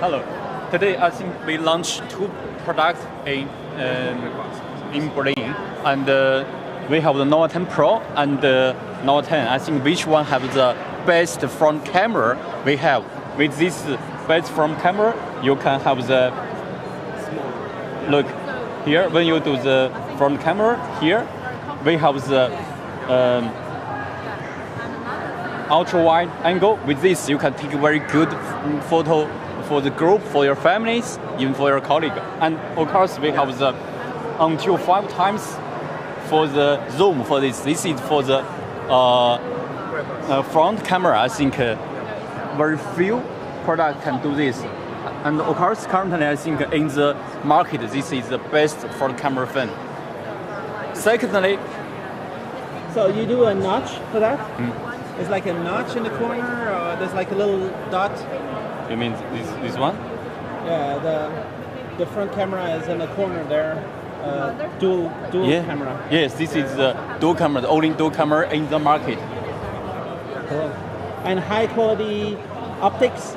Hello. Today I think we launched two products in Berlin, and we have the Nova 10 Pro and the Nova 10. I think which one have the best front camera we have. With this best front camera, you can have the look here. When you do the front camera here, we have the ultra wide angle. With this, you can take a very good photo for the group, for your families, even for your colleague. And of course, we have the until 5 times for the zoom for this. This is for the front camera. I think very few products can do this. And of course, currently, I think in the market, this is the best front camera phone. Secondly, so you do a notch for that? It's like a notch in the corner, or there's like a little dot. You mean this one? Yeah, the front camera is in the corner there. Dual camera. Yes, this is the dual camera, the only dual camera in the market. Cool. And high quality optics.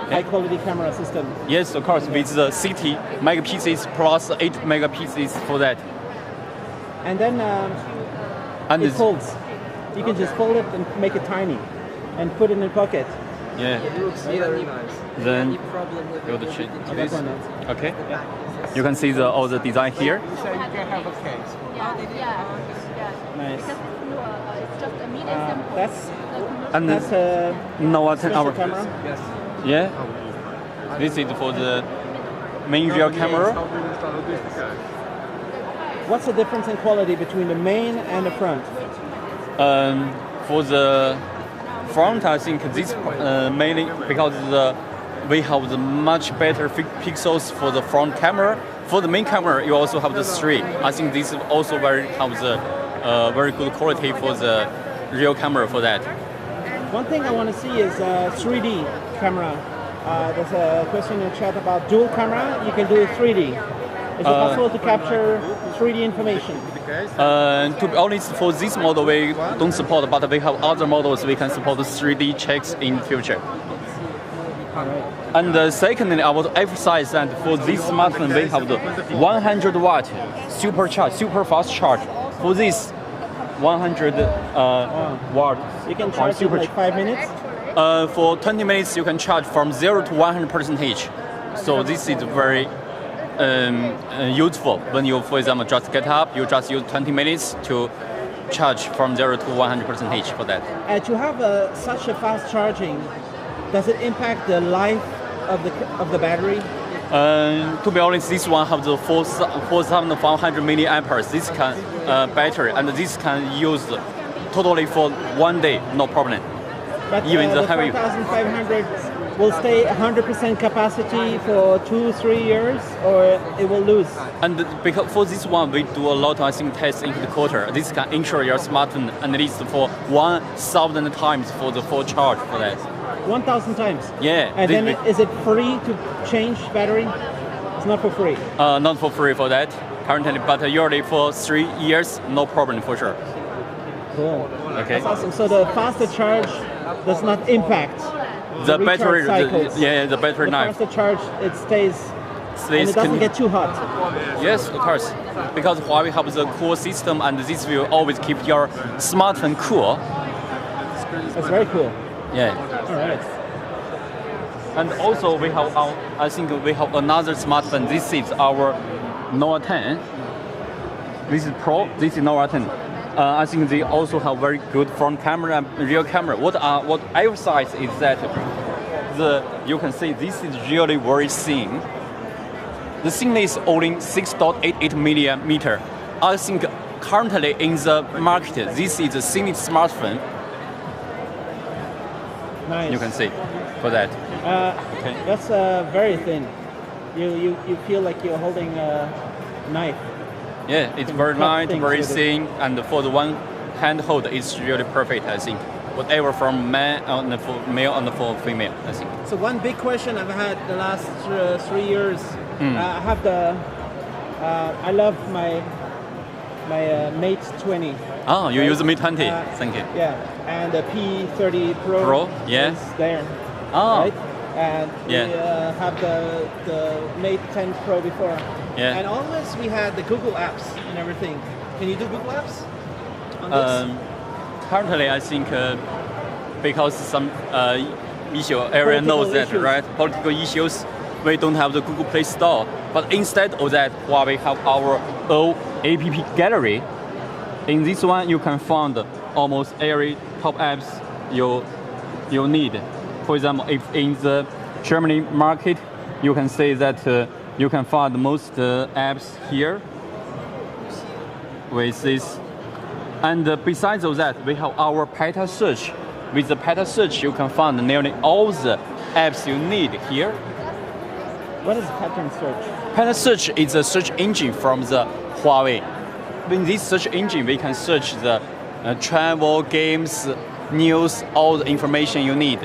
High quality camera system. Yes, of course, with the 60 megapixels plus 8 megapixels for that. And then it folds. You can just fold it and make it tiny and put it in the pocket. Yeah. It looks really nice. Then Any problem with go to it? this. Okay. You can see all the design here. So you can have a case. Nice. It's just a medium sample. That's a Nova 10 special camera. Yes. Yeah. This is for the main rear camera. What's the difference in quality between the main and the front? For the front, I think this mainly because we have the much better pixels for the front camera. For the main camera, you also have the 3. I think this also have the very good quality for the real camera for that. One thing I want to see is 3D camera. There's a question in the chat about dual camera. You can do 3D. Is it possible to capture 3D information? To be honest, for this model we don't support, but we have other models we can support 3D checks in future. And secondly, I want to emphasize that for this smartphone we have the 100 watt super fast charge. For this 100 watt, you can charge in like 5 minutes? For 20 minutes you can charge from 0 to 100%. So this is very useful when you, for example, just get up, you just use 20 minutes to charge from 0 to 100% for that. To have such a fast charging, does it impact the life of the battery? To be honest, this one has the 4,500 milliamperes. This can battery, and this can use totally for 1 day, no problem. But even the heavy 4,500 will stay 100% capacity for 2-3 years, or it will lose? And because for this one, we do a lot of tests in the quarter. This can ensure your smartphone at least for 1,000 times for the full charge for that. 1,000 times? Yeah. And then is it free to change battery? It's not for free? Not for free for that currently, but usually for 3 years, no problem for sure. Cool. Okay. That's awesome. So the faster charge does not impact the battery cycles. Yeah, the battery life. The faster charge, it stays and it doesn't get too hot. Yes, of course. Because Huawei has the cool system, and this will always keep your smartphone cool. That's very cool. Yeah. All right. And also we have I think we have another smartphone. This is our Nova 10. This is Pro. This is Nova 10. I think they also have very good front camera and rear camera. What I emphasize is that you can see this is really very thin. The thickness is only 6.88 millimeter. I think currently in the market, this is the thinnest smartphone. Nice. You can see for that. Okay. That's very thin. You feel like you're holding a knife. Yeah, it's very light, very thin, and for the one hand hold, it's really perfect, I think. Whatever from male and for female, I think. So one big question I've had the last 3 years, I have I love my Mate 20. Oh, you use the Mate 20, thank you. Yeah, and the P50 Pro yeah. is there. Oh, right? And Yeah. we have the Mate 10 Pro before. Yeah. And always we had the Google apps and everything. Can you do Google apps on this? Currently, I think because some issue, everyone knows that, Political issues. right? Political issues, we don't have the Google Play Store. But instead of that, Huawei have our own AppGallery. In this one, you can find almost every top apps you need. For example, if in the Germany market, you can say that you can find most apps here with this. And besides of that, we have our pattern search. With the pattern search, you can find nearly all the apps you need here. What is pattern search? Pattern search is a search engine from the Huawei. In this search engine, we can search the travel, games, news, all the information you need.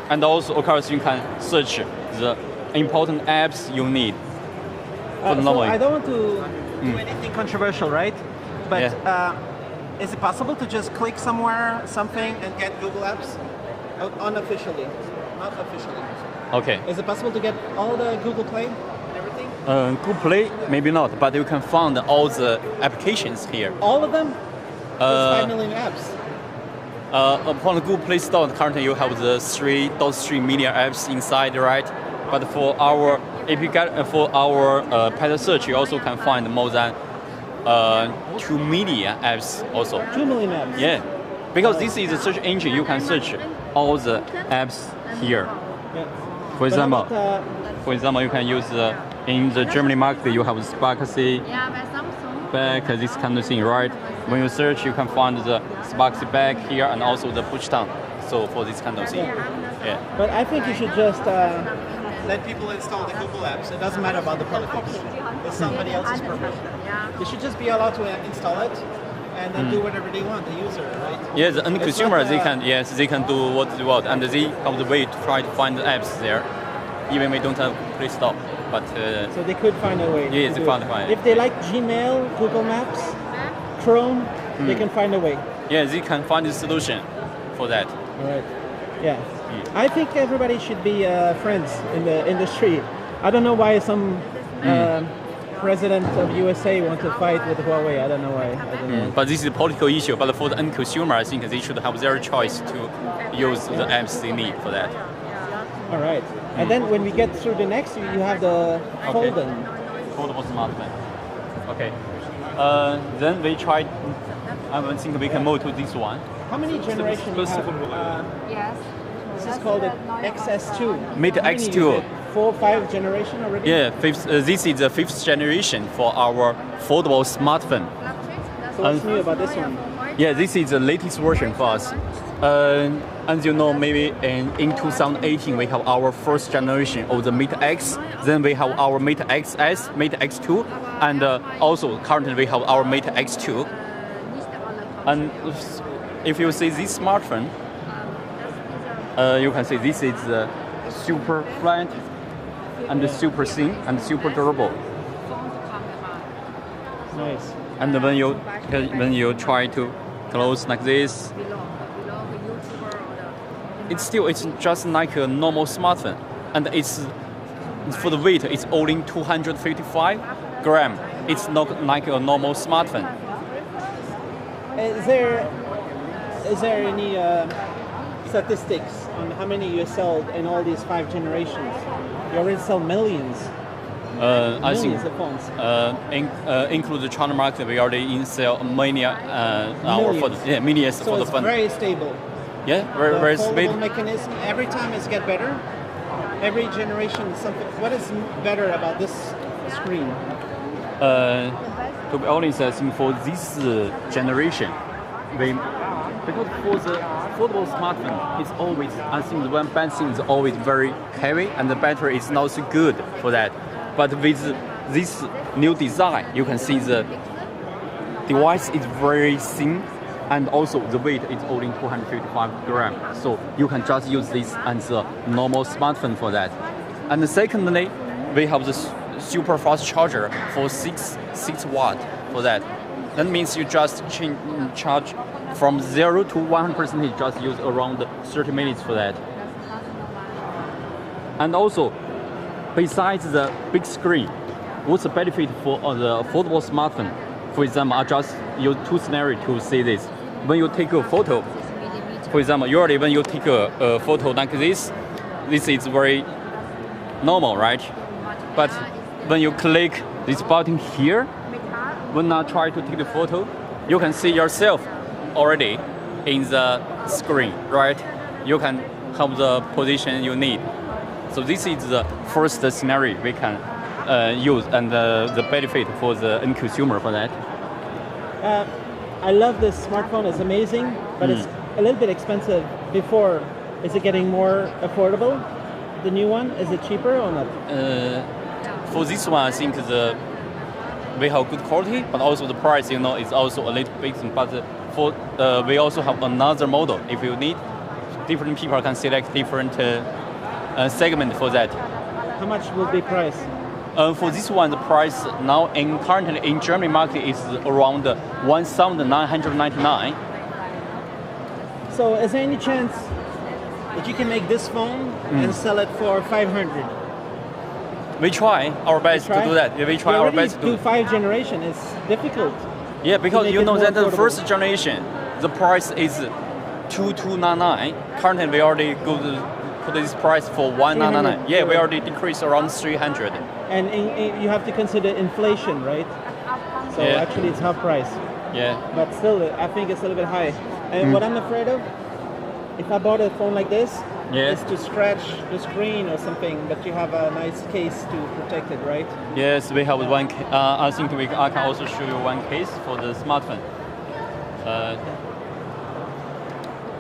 And also, of course, you can search the important apps you need. So normally. I don't want to do anything controversial, right? But Yeah. is it possible to just click somewhere, something, and get Google Apps? Unofficially, not officially. Okay. Is it possible to get all the Google Play and everything? Google Play, maybe not, but you can find all the applications here. All of them? There's 5 Uh, million apps. Upon the Google Play Store, currently you have the 3.3 million apps inside, right? But for our pattern search, you also can find more than 2 million apps also. 2 million apps. Yeah, because this is a search engine, you can search all the apps here. Yeah. For But how example, about, you can use in the Germany market, you have Sparksy, back, this kind of thing, right? When you search, you can find the Sparksy back here and also the push down. So for this kind of thing, yeah. but I think you should just let people install the Google Apps. It doesn't matter about the politics. It's somebody else's program. They should just be allowed to install it and then do whatever they want, the user, right? Yeah, the end It's consumer, not, they can do what they want, and they have the way to try to find the apps there, even we don't have Play Store. But So they could find a way. Yeah, to they do find it. a way. If they like Gmail, Google Maps, Chrome, they can find a way. yeah, they can find a solution for that. All right. Yeah. I think everybody should be friends in the industry. I don't know why some president of USA want to fight with Huawei. I don't know why. I don't know. But this is a political issue. But for the end consumer, I think they should have their choice to use the apps they need for that. All right. And then when we get through the next, you have the Foldable. Foldable smartphone. Okay. Then we try. I think we can move to this one. How many generations you have? Yes. This is called the XS2. Mate How many X2. is it? 4 or 5 generation already? Yeah, this is the 5th generation for our foldable smartphone. So what's new about this one? Yeah, this is the latest version for us. As you know, maybe in 2018 we have our first generation of the Mate X. Then we have our Mate Xs, Mate X2, and also currently we have our Mate X2. And if you see this smartphone, you can see this is super flat and super thin and super durable. Nice. And when you try to close like this, it's just like a normal smartphone, and it's for the weight it's only 255 grams. It's not like a normal smartphone. Is there any statistics on how many you sold in all these 5 generations? You already sell millions. I think Millions of phones. include the China market, we already sell millions So for the it's phone. very stable. Yeah, very The very foldable stable. mechanism, every time it's get better. Every generation, something. What is better about this screen? To be honest, I think for this generation, because for the foldable smartphone, it's always, I think the one bad thing is always very heavy and the battery is not so good for that. But with this new design, you can see the device is very thin and also the weight is only 255 grams. So you can just use this as a normal smartphone for that. And secondly, we have the super fast charger for 6 watt for that. That means you just charge from 0 to 100%, just use around 30 minutes for that. And also, besides the big screen, what's the benefit for the foldable smartphone? For example, I just use two scenarios to see this. When you take a photo, for example, usually when you take a photo like this is very normal, right? But when you click this button here, when I try to take the photo, you can see yourself already in the screen, right? You can have the position you need. So this is the first scenario we can use, and the benefit for the end consumer for that. I love this smartphone. It's amazing, but it's a little bit expensive. Before, is it getting more affordable? The new one, is it cheaper or not? For this one, I think we have good quality, but also the price, is also a little bit. But for we also have another model. If you need, different people can select different segment for that. How much will be price? For this one, the price now currently in German market is around 1,999. So is there any chance that you can make this phone and sell it for 500? We try our best to do that. Yeah, we try our best to do 5 generation. It's difficult. Yeah, because you know that the affordable. first generation, the price is 2,299. Currently, we already go to put this price for 1,999. Yeah, we already decreased around 300. And you have to consider inflation, right? So Yeah. actually, it's half price. Yeah. But still, I think it's a little bit high. And what I'm afraid of, if I bought a phone like this, Yeah. is to scratch the screen or something, but you have a nice case to protect it, right? Yes, we have one. I think I can also show you one case for the smartphone.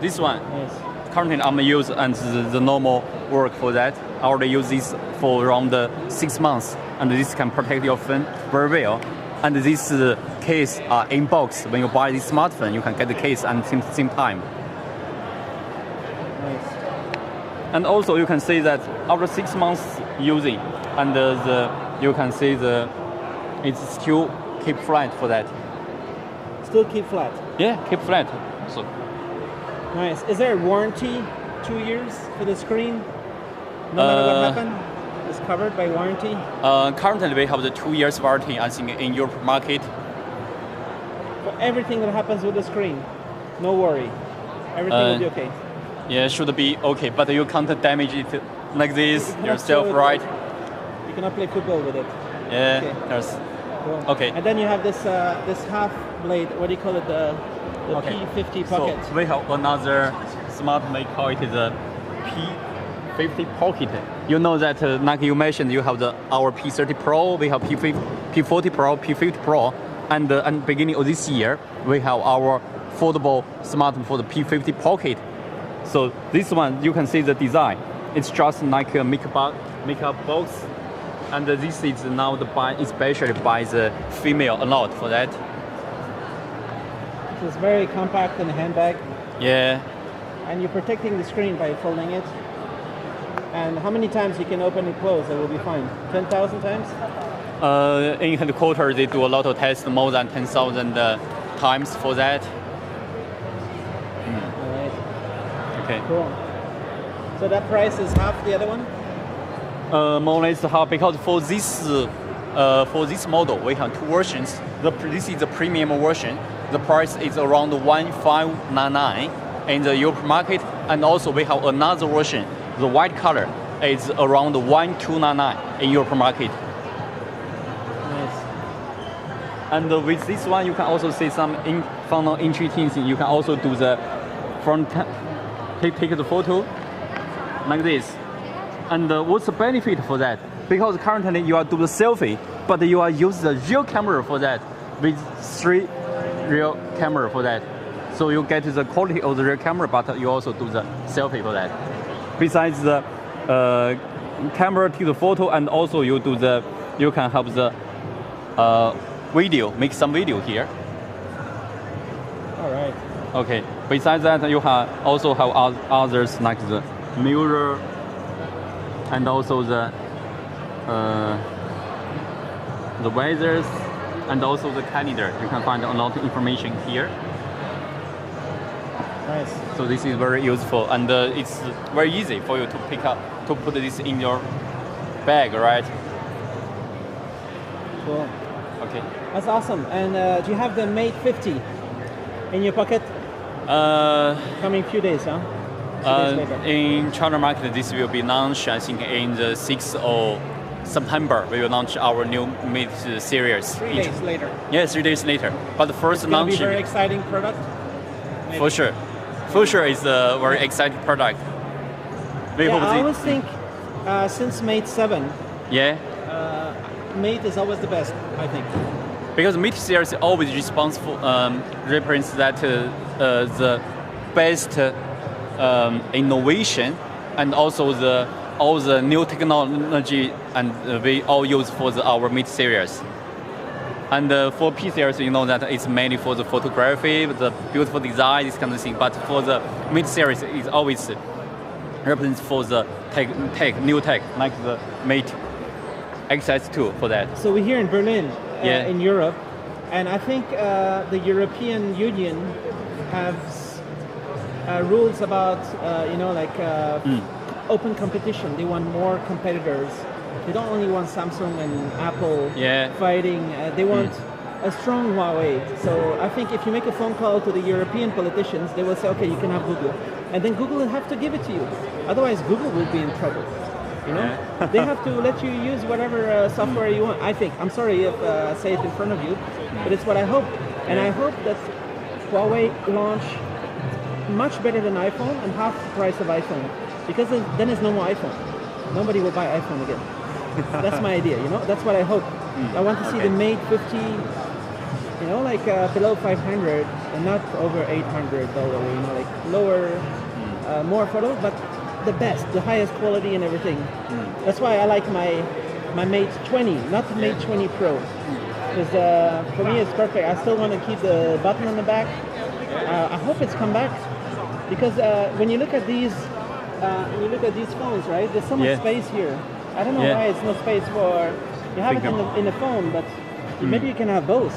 This one. Yes. Currently, I'm using and the normal work for that. I already use this for around 6 months, and this can protect your phone very well. And this case in box. When you buy this smartphone, you can get the case at the same time. Nice. And also, you can see that after 6 months using, and you can see it's still keep flat for that. Still keep flat. Yeah, keep flat. So. Nice. Is there a warranty? 2 years for the screen? No matter what happened? It's covered by warranty? Currently, we have the 2 years warranty, I think, in Europe market. For everything that happens with the screen, no worry. Everything will be okay. Yeah, should be okay, but you can't damage it like this cannot yourself, throw it right? You cannot play football with it. Yeah, Okay. there's. Cool. Okay. And then you have this this half blade. What do you call it? The P50 Pocket. So we have another smartphone, we call it the P50 Pocket. You know that, like you mentioned, you have our P30 Pro, we have P40 Pro, P50 Pro, and beginning of this year, we have our foldable smartphone for the P50 Pocket. So this one, you can see the design. It's just like a makeup box, and this is now especially by the female a lot for that. So it's very compact in a handbag, Yeah. and you're protecting the screen by folding it. And how many times you can open and close? It will be fine. 10,000 times? In headquarters, they do a lot of tests, more than 10,000 times for that. All right. Okay. Cool. So that price is half the other one? More or less half, because for this model, we have 2 versions. This is the premium version. The price is around 1,599 in the Europe market, and also we have another version. The white color is around 1,299 in Europe market. Nice. And with this one, you can also see some funnel interesting things. You can also do the front, take the photo like this. And what's the benefit for that? Because currently you are doing the selfie, but you are using the real camera for that, with 3 real camera for that. So you get the quality of the real camera, but you also do the selfie for that. Besides the camera take the photo, and also you can have the video, make some video here. All right. Okay. Besides that, you also have others like the mirror, and also the weathers, and also the calendar. You can find a lot of information here. Nice. So this is very useful, and it's very easy for you to pick up, to put this in your bag, right? Cool. Okay. That's awesome. And do you have the Mate 50 in your pocket? Coming few days, huh? Few days later. In China market, this will be launched, I think, in the 6th of September. We will launch our new Mate series. 3 days later. Yeah, 3 days later. But the first It's gonna launch, be a very exciting product. Maybe. for sure. For sure, it's a very exciting product. We Yeah, hope I the- always think since Mate 7, yeah, Mate is always the best, I think. because Mate series always responsible represents that the best innovation and also all the new technology and we all use for our Mate series. And for P series, you know that it's mainly for the photography, the beautiful design, this kind of thing. But for the Mate series, it's always represents for the new tech, like the Mate Xs2 for that. So we're here in Berlin, Yeah. in Europe, and I think the European Union has rules about, open competition. They want more competitors. They don't only want Samsung and Apple Yeah. fighting. They want a strong Huawei. So I think if you make a phone call to the European politicians, they will say, okay, you can have Google. And then Google will have to give it to you. Otherwise, Google will be in trouble. You know, they have to let you use whatever software you want. I think. I'm sorry if I say it in front of you, but it's what I hope. And I hope that Huawei launch much better than iPhone and half the price of iPhone, because then there's no more iPhone. Nobody will buy iPhone again. That's my idea. You know, that's what I hope. I want to see the Mate 50. You know, like below 500 and not over $800. You know, like lower, more affordable, but the best, the highest quality and everything. That's why I like my Mate 20, not the Mate 20 Pro, because for me it's perfect. I still want to keep the button on the back. I hope it's come back, because when you look at these phones, right? There's so much space here. I don't know why it's no space for. You have it in the phone, but maybe you can have both.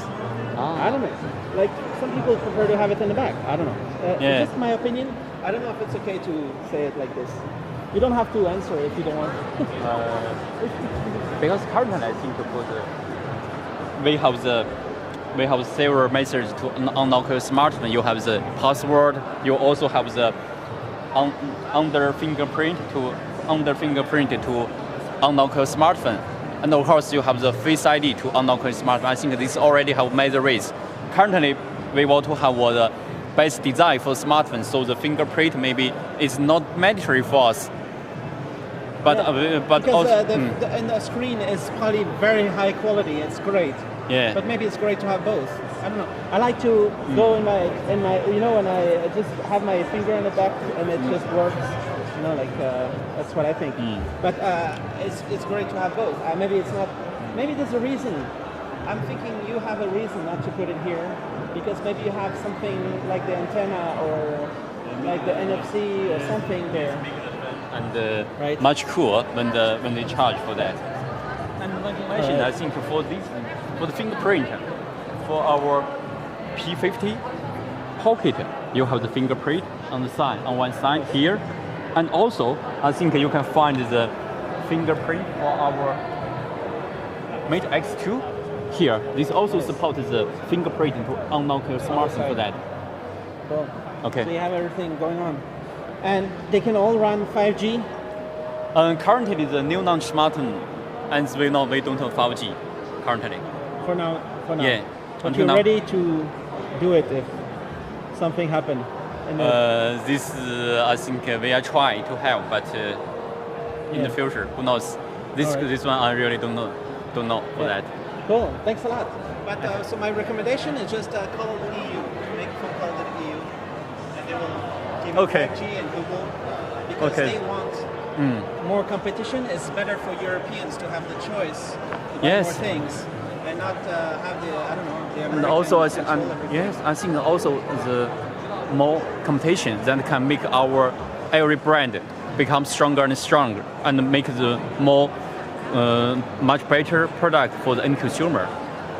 I don't know. Like some people prefer to have it in the back. I don't know. It's just my opinion. I don't know if it's okay to say it like this. You don't have to answer if you don't want. Because currently, I think we have several methods to unlock your smartphone. You have the password. You also have the under fingerprint to unlock your smartphone, and of course you have the Face ID to unlock your smartphone. I think this already have made the race. Currently, we want to have the best design for smartphones, so the fingerprint maybe is not mandatory for us. But because also, and the screen is probably very high quality. It's great. Yeah. But maybe it's great to have both. I don't know. I like to go in my when I just have my finger in the back and it just works. You know, like that's what I think. But it's great to have both. Maybe it's not. Maybe there's a reason. I'm thinking you have a reason not to put it here, because maybe you have something like the antenna or like the NFC or something there. And Right. much cooler when they charge for that. And like you mentioned, I think for the fingerprint, for our P50 Pocket, you have the fingerprint on the side, on one side here, and also I think you can find the fingerprint for our Mate X2 here. This also supports the fingerprint to unlock your smartphone for that. Cool. Okay. So you have everything going on, and they can all run 5G. Currently, the new launch smartphone, as we know, we don't have 5G currently. For now. Yeah. But Until you're now. ready to do it if something happened. This I think we are trying to help, but in the future, who knows? This one I really don't know for that. Cool. Thanks a lot. But so my recommendation is just call the EU. Make a phone call to the EU, and they will give you 5G and Google, because they want more competition. It's better for Europeans to have the choice to buy more things and not have the the American And also, control everything. I think also the more competition that can make our every brand become stronger and stronger and make the more much better product for the end consumer.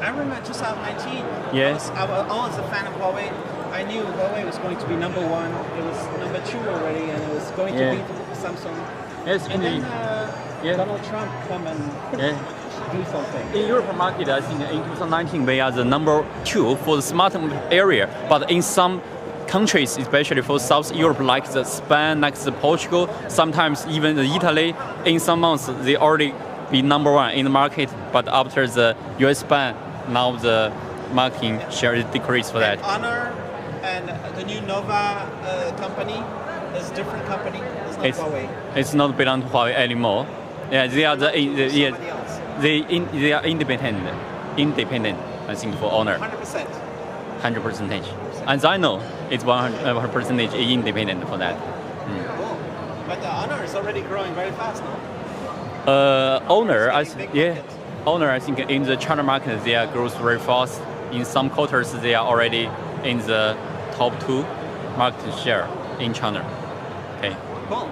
I remember 2019. Yeah. I was always a fan of Huawei. I knew Huawei was going to be number one. It was number two already, and it was going to beat Samsung. Yes, And then Donald Trump come and do something. In Europe market, I think in 2019 we are the number 2 for the smartphone area. But in some countries, especially for South Europe, like the Spain, like the Portugal, sometimes even the Italy, in some months they already be number 1 in the market. But after the US ban, now the market share is decreased for that. Honor and the new Nova company is a different company. It's not Huawei. It's not belong to Huawei anymore. Yeah, they are Somebody else. they are independent. I think for Honor. 100%. 100%. As I know, it's 100% independent for that. Cool. But the Honor is already growing very fast now. Honor, Big market. Honor, I think in the China market they are grows very fast. In some quarters they are already in the top 2 market share in China. Okay. Cool.